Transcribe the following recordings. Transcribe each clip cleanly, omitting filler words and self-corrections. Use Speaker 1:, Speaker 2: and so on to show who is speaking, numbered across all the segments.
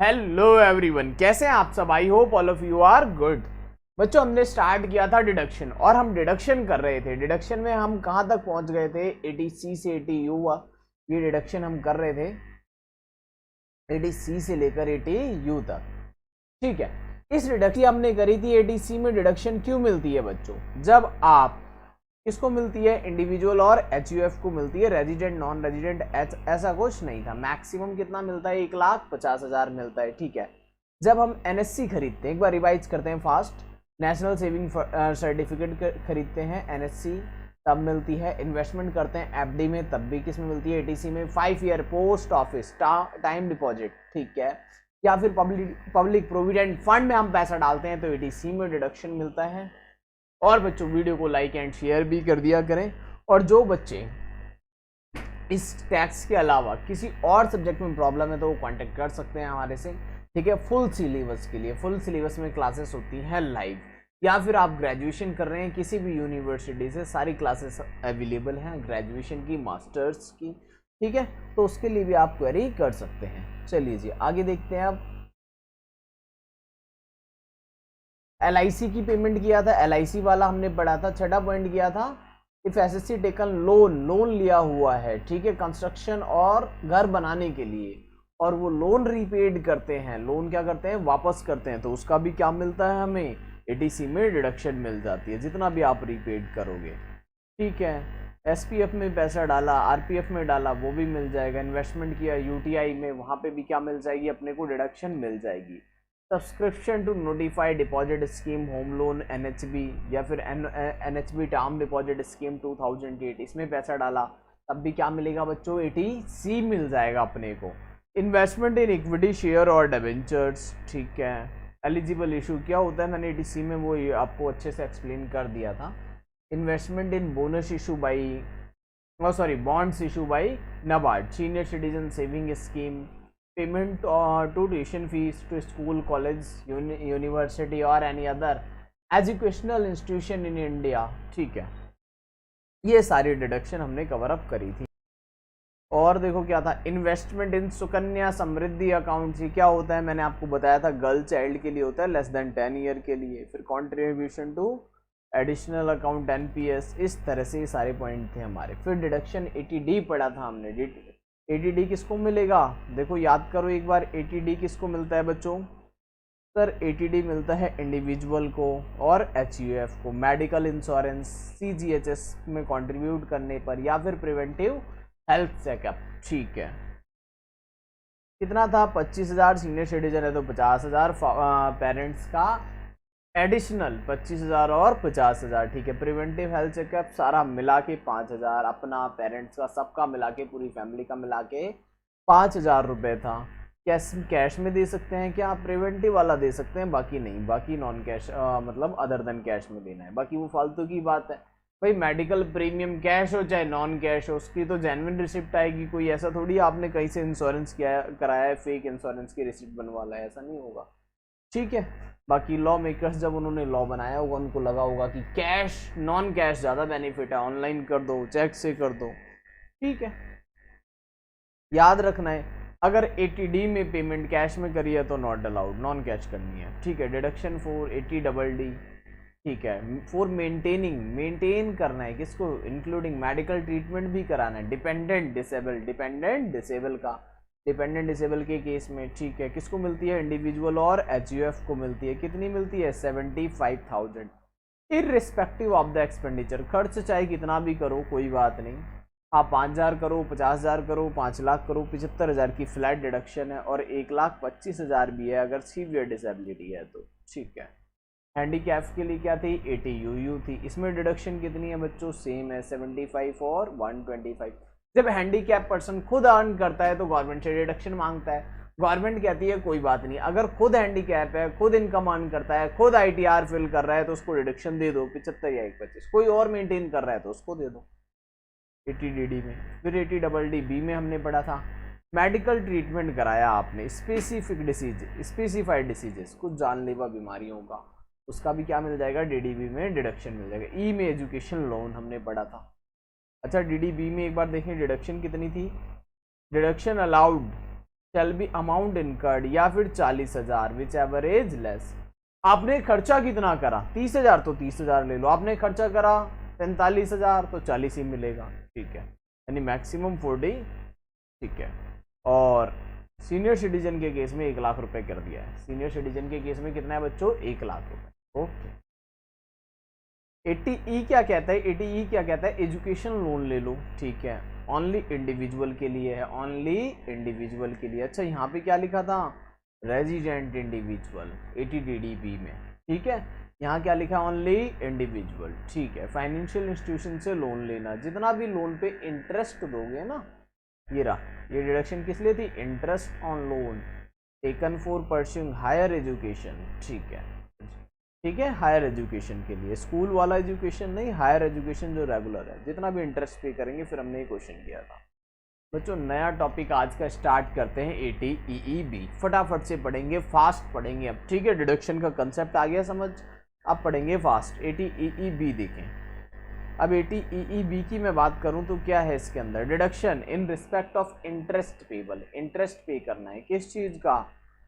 Speaker 1: Hello everyone, कैसे हैं आप सब। I hope all of you are good. बच्चों, हमने स्टार्ट किया था डिडक्शन और हम डिडक्शन कर रहे थे। डिडक्शन में हम कहाँ तक पहुंच गए थे? 80C से 80U हुआ। ये डिडक्शन हम कर रहे थे 80C से लेकर 80U तक। ठीक है, इस डिडक्शन हमने करी थी। 80C में डिडक्शन क्यों मिलती है बच्चों? जब आप किसको मिलती है? इंडिविजुअल और HUF को मिलती है। रेजिडेंट नॉन रेजिडेंट ऐसा कुछ नहीं था। मैक्सिमम कितना मिलता है? 1,50,000 मिलता है। ठीक है, जब हम NSC खरीदते हैं, एक बार रिवाइज करते हैं फास्ट। नेशनल सेविंग सर्टिफिकेट खरीदते हैं NSC, तब मिलती है। इन्वेस्टमेंट करते हैं FD में, तब भी किस में मिलती है? 80C में। 5 year post office time deposit, ठीक है, या फिर पब्लिक प्रोविडेंट फंड में हम पैसा डालते हैं तो 80C में डिडक्शन मिलता है। और बच्चों, वीडियो को लाइक एंड शेयर भी कर दिया करें। और जो बच्चे इस टैक्स के अलावा किसी और सब्जेक्ट में प्रॉब्लम है तो वो कांटेक्ट कर सकते हैं हमारे से। ठीक है, फुल सिलेबस के लिए, फुल सिलेबस में क्लासेस होती हैं लाइव, या फिर आप ग्रेजुएशन कर रहे हैं किसी भी यूनिवर्सिटी से, सारी क्लासेस अवेलेबल हैं ग्रेजुएशन की, मास्टर्स की। ठीक है, तो उसके लिए भी आप क्वेरी कर सकते हैं। चलिए जी, आगे देखते हैं। अब LIC की पेमेंट किया था, LIC वाला हमने पढ़ा था। छठा पॉइंट किया था, इफ एसएससी टेकन लोन लिया हुआ है, ठीक है, कंस्ट्रक्शन और घर बनाने के लिए, और वो लोन रीपेड करते हैं, लोन क्या करते हैं? वापस करते हैं, तो उसका भी क्या मिलता है? हमें 80C में डिडक्शन मिल जाती है, जितना भी आप रीपेड करोगे। ठीक है, SPF में पैसा डाला, RPF में डाला, वो भी मिल जाएगा। इन्वेस्टमेंट किया UTI में, वहाँ पे भी क्या मिल जाएगी? अपने को डिडक्शन मिल जाएगी। Subscription to notified deposit scheme, home loan, NHB, या फिर NHB टर्म डिपॉजिट स्कीम 2008, इसमें पैसा डाला तब भी क्या मिलेगा बच्चों? 80C मिल जाएगा अपने को। इन्वेस्टमेंट इन इक्विटी शेयर और डिबेंचर्स, ठीक है। एलिजिबल इशू क्या होता है? मैंने 80C में वो आपको अच्छे से एक्सप्लेन कर दिया था। Investment in bonus issue by bonds issue by NABARD, senior citizen saving scheme, payment to tuition fees to school, college, university और any other educational institution in India. ठीक है, ये सारी डिडक्शन हमने कवर अप करी थी। और देखो क्या था? इन्वेस्टमेंट इन सुकन्या समृद्धि अकाउंट। ये क्या होता है? मैंने आपको बताया था, गर्ल चाइल्ड के लिए होता है, लेस देन 10 ईयर के लिए। फिर contribution to additional account NPS, इस तरह से ये सारे पॉइंट थे हमारे। फिर डिडक्शन 80D पढ़ा था हमने। 80D किसको मिलेगा? देखो याद करो एक बार, 80D किसको मिलता है बच्चों? सर 80D मिलता है इंडिविजुअल को और HUF को, मेडिकल इंश्योरेंस, CGHS में कंट्रीब्यूट करने पर, या फिर प्रिवेंटिव हेल्थ चेकअप। ठीक है, कितना था? 25,000। सीनियर सिटीजन है तो 50,000। पेरेंट्स का एडिशनल 25,000 और 50,000। ठीक है, प्रिवेंटिव हेल्थ चेकअप सारा मिला के 5,000, अपना पेरेंट्स का सबका मिला के, पूरी फैमिली का मिला के 5,000 रुपये था। कैश में दे सकते हैं क्या? प्रिवेंटिव वाला दे सकते हैं, बाकी नहीं। बाकी नॉन कैश, मतलब अदर देन कैश में देना है, बाकी वो फालतू की बात है। भाई मेडिकल प्रीमियम कैश हो चाहे नॉन कैश हो, उसकी तो जेन्युइन रिसिप्ट आएगी। कोई ऐसा थोड़ी आपने कहीं से इंश्योरेंस किया कराया है, फेक इंश्योरेंस की रिसिप्ट बनवा ला है, ऐसा नहीं होगा। ठीक है, बाकी लॉ मेकर्स जब उन्होंने लॉ बनाया होगा, उनको लगा होगा कि कैश नॉन कैश ज़्यादा बेनिफिट है, ऑनलाइन कर दो, चेक से कर दो। ठीक है, याद रखना है, अगर 80D में पेमेंट कैश में करी है तो नॉट अलाउड, नॉन कैश करनी है। ठीक है, डिडक्शन फॉर 80DD। ठीक है, फॉर मेंटेन करना है किसको? इंक्लूडिंग मेडिकल ट्रीटमेंट भी कराना है। डिपेंडेंट डिसेबल का, डिपेंडेंट डिसेबल के केस में। ठीक है, किसको मिलती है? इंडिविजुअल और HUF को मिलती है। कितनी मिलती है? 75,000, इररिस्पेक्टिव ऑफ द एक्सपेंडिचर। खर्च चाहे कितना भी करो, कोई बात नहीं। आप 5,000 करो, 50,000 करो, 5 लाख करो, 75,000 की फ्लैट डिडक्शन है, और 1,25,000 भी है अगर सीवियर डिसेबिलिटी है तो। ठीक है, हैंडीकैप के लिए क्या थी? 80UU थी। इसमें डिडक्शन कितनी है बच्चों? सेम है, 75 और 125। जब हैंडीकैप पर्सन खुद अर्न करता है तो गवर्नमेंट से डिडक्शन मांगता है। गवर्नमेंट कहती है कोई बात नहीं, अगर खुद हैंडीकैप है, खुद इनकम अर्न करता है, खुद ITR फिल कर रहा है तो उसको डिडक्शन दे दो 75 या 125। कोई और मेंटेन कर रहा है तो उसको दे दो 80DD में। फिर 80DD में हमने पढ़ा था, मेडिकल ट्रीटमेंट कराया आपने, स्पेसिफाइड डिसीजेस, कुछ जानलेवा बीमारियों का, उसका भी क्या मिल जाएगा? DDB में डिडक्शन मिल जाएगा। ई में एजुकेशन लोन हमने पढ़ा था। अच्छा, DDB में एक बार देखें डिडक्शन कितनी थी? Deduction allowed shall be amount incurred, या फिर 40,000 विच एवर इज लेस। आपने खर्चा कितना करा 30,000 तो 30,000 ले लो, आपने खर्चा करा 45,000 तो 40 ही मिलेगा, ठीक है, यानी मैक्सिमम 40, ठीक है। और सीनियर सिटीजन के केस में 1 लाख रुपए कर दिया है। सीनियर सिटीजन के केस में कितना है बच्चों, 1 लाख रुपए, ओके। 80E क्या कहता है, 80E क्या कहता है, एजुकेशन लोन ले लो, ठीक है, ओनली इंडिविजुअल के लिए है, ओनली इंडिविजुअल के लिए। अच्छा यहाँ पे क्या लिखा था, रेजिडेंट इंडिविजुअल 80DDB में, ठीक है, यहाँ क्या लिखा, ओनली इंडिविजुअल, ठीक है। फाइनेंशियल इंस्टीट्यूशन से लोन लेना, जितना भी लोन पे इंटरेस्ट दोगे ना, ये रहा, ये डिडक्शन किस लिए थी, interest on loan taken for pursuing higher education, ठीक है, ठीक है, हायर एजुकेशन के लिए, स्कूल वाला एजुकेशन नहीं, हायर एजुकेशन जो रेगुलर है, जितना भी इंटरेस्ट पे करेंगे। फिर हमने ये क्वेश्चन किया था बच्चों। नया टॉपिक आज का स्टार्ट करते हैं, 80EEB, फटाफट से पढ़ेंगे, फास्ट पढ़ेंगे अब, ठीक है। डिडक्शन का कंसेप्ट आ गया समझ, अब पढ़ेंगे फास्ट। 80EEB देखें, अब 80EEB की मैं बात करूं तो क्या है इसके अंदर, deduction in respect of interest payable, interest पे करना है, किस चीज का,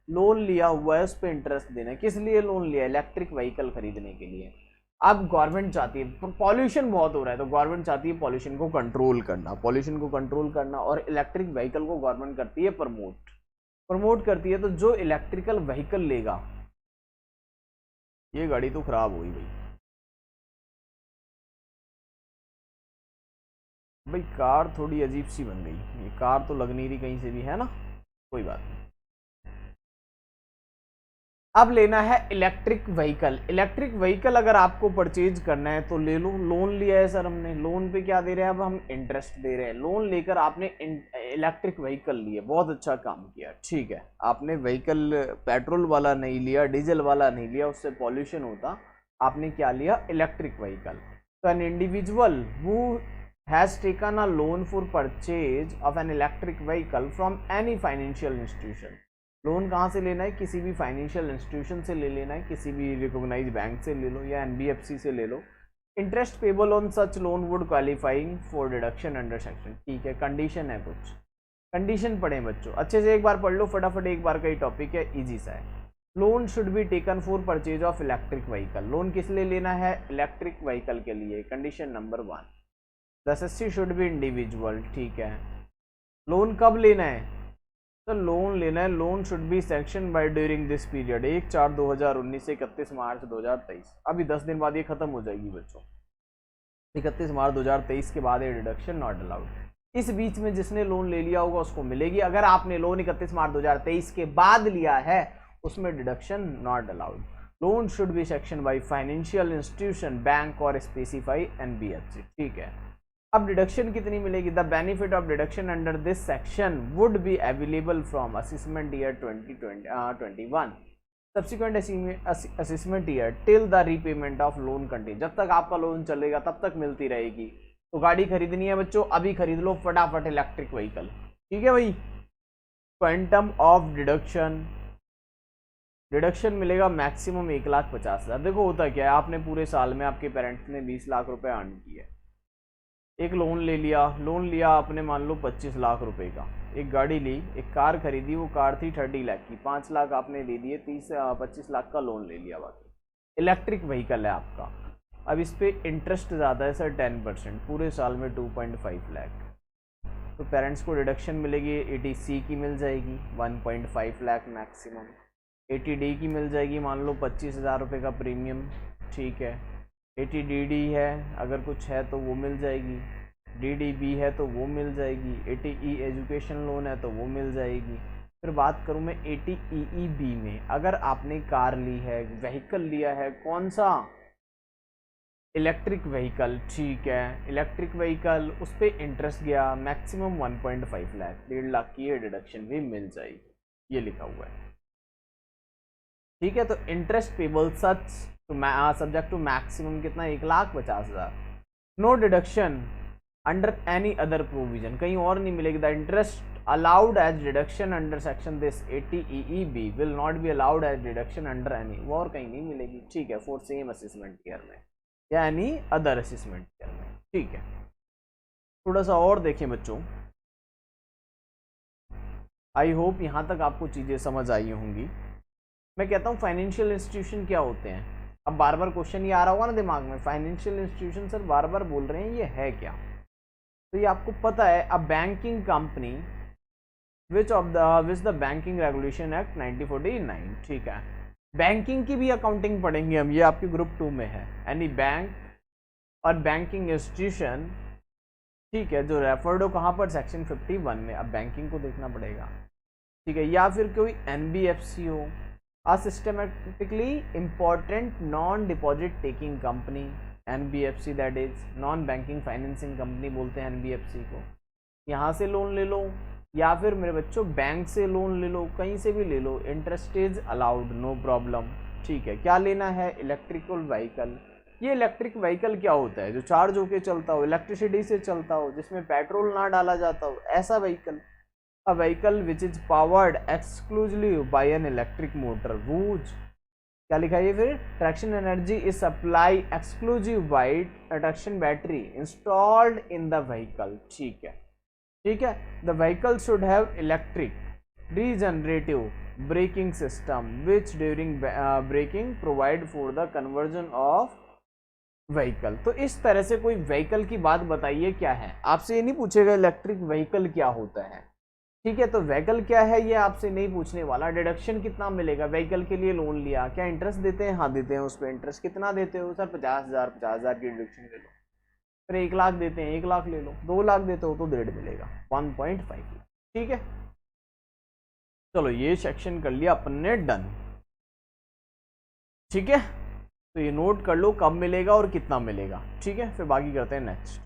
Speaker 1: लोन लिया हुआ है उस पर इंटरेस्ट देना है। किस लिए लोन लिया, इलेक्ट्रिक व्हीकल खरीदने के लिए। अब गवर्नमेंट चाहती है, पॉल्यूशन बहुत हो रहा है तो गवर्नमेंट चाहती है पॉल्यूशन को कंट्रोल करना, पॉल्यूशन को कंट्रोल करना, और इलेक्ट्रिक व्हीकल को गवर्नमेंट करती है प्रमोट करती है। तो जो इलेक्ट्रिकल व्हीकल लेगा, ये गाड़ी तो खराब हुई भाई, कार थोड़ी अजीब सी बन गई, ये कार तो लग नहीं रही कहीं से भी, है ना, कोई बात नहीं। अब लेना है इलेक्ट्रिक व्हीकल। इलेक्ट्रिक व्हीकल अगर आपको परचेज करना है तो ले लो, लोन लिया है सर हमने, लोन पे क्या दे रहे हैं, अब हम इंटरेस्ट दे रहे हैं। लोन लेकर आपने इलेक्ट्रिक व्हीकल लिए, बहुत अच्छा काम किया, ठीक है। आपने व्हीकल पेट्रोल वाला नहीं लिया, डीजल वाला नहीं लिया, उससे पॉल्यूशन होता, आपने क्या लिया, इलेक्ट्रिक व्हीकल। तो an individual who has taken a loan for purchase of an electric vehicle from any financial institution, loan कहाँ से लेना है, किसी भी फाइनेंशियल इंस्टीट्यूशन से ले लेना है, किसी भी रिकॉग्नाइज बैंक से ले लो या NBFC से ले लो। Interest payable on such loan would qualifying for deduction under section, ठीक है। कंडीशन है, कुछ कंडीशन पढ़े बच्चों, अच्छे से एक बार पढ़ लो फटाफट, एक बार का ही टॉपिक है, इजी सा है। Loan should be taken for purchase of electric vehicle, loan किस लिए लेना है, इलेक्ट्रिक व्हीकल के लिए। Condition number 1, the assessee should be individual, ठीक है। लोन कब लेना है, तो लोन लेना है, loan should be sanction by during this period 1/4/2019 से 31 मार्च 2023। अभी 10 दिन बाद ये खत्म हो जाएगी बच्चों, 31 मार्च 2023 के बाद ये डिडक्शन नॉट अलाउड। इस बीच में जिसने लोन ले लिया होगा उसको मिलेगी। अगर आपने लोन 31 मार्च 2023 के बाद लिया है उसमें deduction not allowed. Loan should be section by financial institution, bank और स्पेसिफाई NBFC, ठीक है। अब डिडक्शन कितनी मिलेगी, the benefit of deduction under this section would be available from assessment year 2021 subsequent assessment year till the repayment of loan continue, जब तक आपका loan चलेगा तब तक मिलती रहेगी। तो गाड़ी खरीदनी है बच्चों, अभी खरीद लो फटाफट इलेक्ट्रिक व्हीकल, ठीक है भाई। क्वांटम ऑफ डिडक्शन, डिडक्शन मिलेगा मैक्सिमम 1,50,000। देखो होता क्या है, आपने पूरे साल में आपके पेरेंट्स ने 20 लाख रुपए अर्न किए, एक लोन ले लिया, लोन लिया आपने मान लो 25 लाख रुपए का, एक गाड़ी ली, एक कार खरीदी, वो कार थी 30 लाख की, 5 लाख आपने दे दिए, 25 लाख का लोन ले लिया, बाकी इलेक्ट्रिक व्हीकल है आपका। अब इस पर इंटरेस्ट ज़्यादा है सर 10%, पूरे साल में 2.5 लाख। तो पेरेंट्स को डिडक्शन मिलेगी, 80C की मिल जाएगी 1.5 लाख मैक्सिमम, 80D की मिल जाएगी मान लो 25,000 रुपये का प्रीमियम, ठीक है। 80DD है अगर कुछ है तो वो मिल जाएगी, DDB है तो वो मिल जाएगी, 80E एजुकेशन लोन है तो वो मिल जाएगी। फिर बात करूँ मैं 80EEB में, अगर आपने कार ली है, व्हीकल लिया है, कौन सा, इलेक्ट्रिक व्हीकल, ठीक है, इलेक्ट्रिक व्हीकल, उस पर इंटरेस्ट गया मैक्सिमम 1.5 लाख, 1.5 लाख की ये डिडक्शन भी मिल जाएगी, ये लिखा हुआ है, ठीक है। तो interest payable such subject to maximum कितना, 1,50,000। No deduction under any other provision, कहीं और नहीं मिलेगी। The interest allowed as deduction under section this 80EEB will not be allowed as deduction under any, वो और कहीं नहीं मिलेगी, ठीक है, फॉर सेम असेसमेंट ईयर में या एनी अदर असेसमेंट ईयर में, ठीक है। थोड़ा सा और देखें बच्चों, आई होप यहाँ तक आपको चीज़ें समझ आई होंगी। मैं कहता हूँ फाइनेंशियल इंस्टीट्यूशन क्या होते हैं। अब बार बार क्वेश्चन ये आ रहा होगा ना दिमाग में, फाइनेंशियल इंस्टीट्यूशन सर बार बार बोल रहे हैं, ये है क्या? तो ये आपको पता है, a banking company which the banking regulation act 1949, ठीक है। बैंकिंग की भी अकाउंटिंग पढ़ेंगे हम, ये आपके ग्रुप 2 में है। एनी बैंक और बैंकिंग इंस्टीट्यूशन, ठीक है, जो रेफर्ड हो कहाँ पर, सेक्शन 51 में। अब बैंकिंग को देखना पड़ेगा, ठीक है। या फिर कोई एनबीएफसी हो, a systematically important non-deposit taking company, NBFC, that is non banking financing company बोलते हैं NBFC को। यहाँ से लोन ले लो या फिर मेरे बच्चों बैंक से लोन ले लो, कहीं से भी ले लो, interest is allowed, no problem, ठीक है। क्या लेना है? Electrical vehicle. ये इलेक्ट्रिक व्हीकल क्या होता है? जो चार्ज होके चलता हो, इलेक्ट्रिसिटी से चलता हो, जिसमें पेट्रोल ना डाला जाता हो, ऐसा vehicle. A vehicle which is powered exclusively by an electric motor, whose क्या लिखा है ये फिर? Traction energy is supply exclusive by traction battery installed in the vehicle, ठीक है, ठीक है। The vehicle should have electric regenerative braking system which during braking provide for the conversion of vehicle. तो इस तरह से कोई व्हीकल की बात बताइए क्या है। आपसे ये नहीं पूछेगा इलेक्ट्रिक व्हीकल क्या होता है, ठीक है। तो व्हीकल क्या है ये आपसे नहीं पूछने वाला। डिडक्शन कितना मिलेगा? व्हीकल के लिए लोन लिया, क्या इंटरेस्ट देते हैं? हाँ देते हैं। उस पर इंटरेस्ट कितना देते हो सर? 50,000 की डिडक्शन ले लो। फिर 1 लाख देते हैं, 1 लाख ले लो। 2 लाख देते हो तो 1.5 मिलेगा, 1.5 लाख, ठीक है। चलो ये सेक्शन कर लिया अपन ने डन, ठीक है। तो ये नोट कर लो कब मिलेगा और कितना मिलेगा, ठीक है। फिर बाकी करते हैं नेक्स्ट।